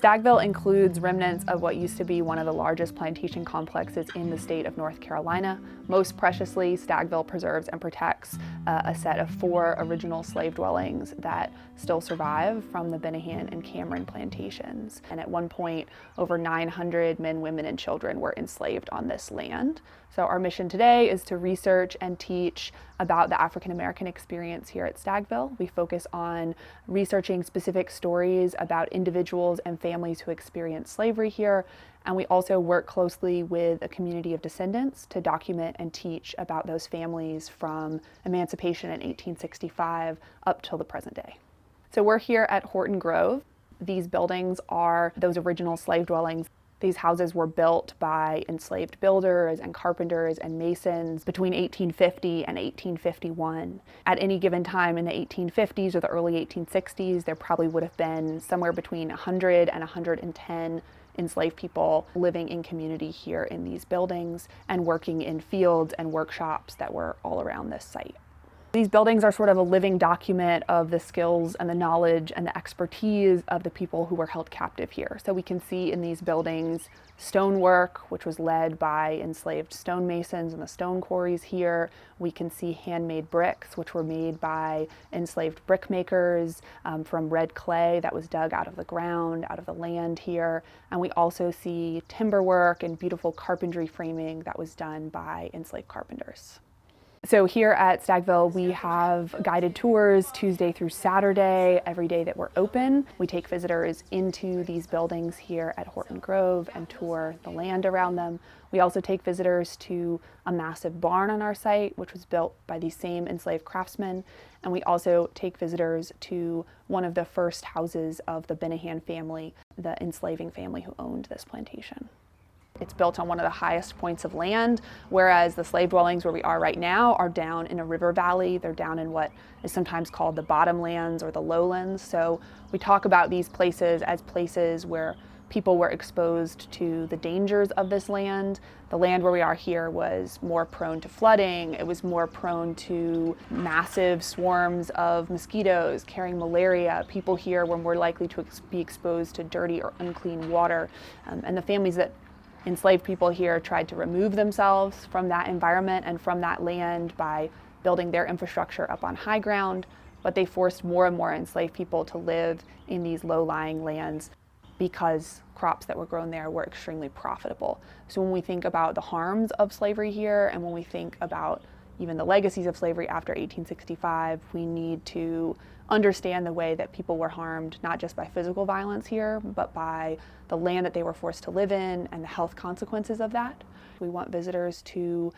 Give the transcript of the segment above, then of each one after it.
Stagville includes remnants of what used to be one of the largest plantation complexes in the state of North Carolina. Most preciously, Stagville preserves and protects a set of 4 original slave dwellings that still survive from the Bennehan and Cameron plantations. And at one point, over 900 men, women, and children were enslaved on this land. So our mission today is to research and teach about the African American experience here at Stagville. We focus on researching specific stories about individuals and families who experienced slavery here, and we also work closely with a community of descendants to document and teach about those families from emancipation in 1865 up till the present day. So we're here at Horton Grove. These buildings are those original slave dwellings. These houses were built by enslaved builders and carpenters and masons between 1850 and 1851. At any given time in the 1850s or the early 1860s, there probably would have been somewhere between 100 and 110 enslaved people living in community here in these buildings and working in fields and workshops that were all around this site. These buildings are sort of a living document of the skills and the knowledge and the expertise of the people who were held captive here. So we can see in these buildings stonework, which was led by enslaved stonemasons in the stone quarries here. We can see handmade bricks, which were made by enslaved brickmakers from red clay that was dug out of the ground, out of the land here. And we also see timber work and beautiful carpentry framing that was done by enslaved carpenters. So here at Stagville, we have guided tours Tuesday through Saturday, every day that we're open. We take visitors into these buildings here at Horton Grove and tour the land around them. We also take visitors to a massive barn on our site, which was built by these same enslaved craftsmen. And we also take visitors to one of the first houses of the Bennehan family, the enslaving family who owned this plantation. It's built on one of the highest points of land, whereas the slave dwellings where we are right now are down in a river valley. They're down in what is sometimes called the bottomlands or the lowlands. So we talk about these places as places where people were exposed to the dangers of this land. The land where we are here was more prone to flooding. It was more prone to massive swarms of mosquitoes carrying malaria. People here were more likely to be exposed to dirty or unclean water. And the families that enslaved people here tried to remove themselves from that environment and from that land by building their infrastructure up on high ground, but they forced more and more enslaved people to live in these low-lying lands because crops that were grown there were extremely profitable. So when we think about the harms of slavery here and when we think about even the legacies of slavery after 1865, we need to understand the way that people were harmed, not just by physical violence here, but by the land that they were forced to live in and the health consequences of that. We want visitors to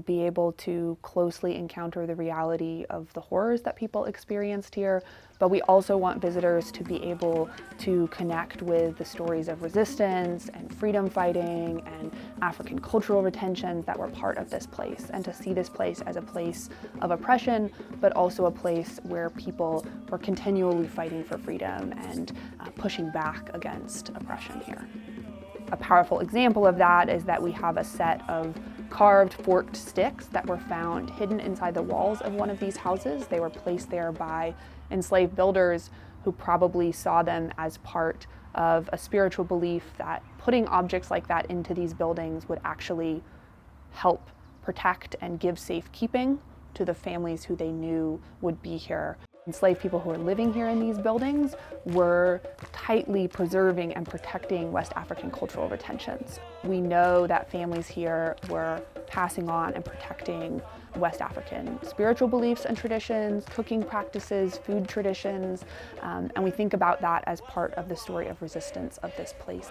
be able to closely encounter the reality of the horrors that people experienced here, but we also want visitors to be able to connect with the stories of resistance and freedom fighting and African cultural retentions that were part of this place, and to see this place as a place of oppression, but also a place where people were continually fighting for freedom and pushing back against oppression here. A powerful example of that is that we have a set of carved forked sticks that were found hidden inside the walls of one of these houses. They were placed there by enslaved builders who probably saw them as part of a spiritual belief that putting objects like that into these buildings would actually help protect and give safekeeping to the families who they knew would be here. Enslaved people who were living here in these buildings were tightly preserving and protecting West African cultural retentions. We know that families here were passing on and protecting West African spiritual beliefs and traditions, cooking practices, food traditions, and we think about that as part of the story of resistance of this place.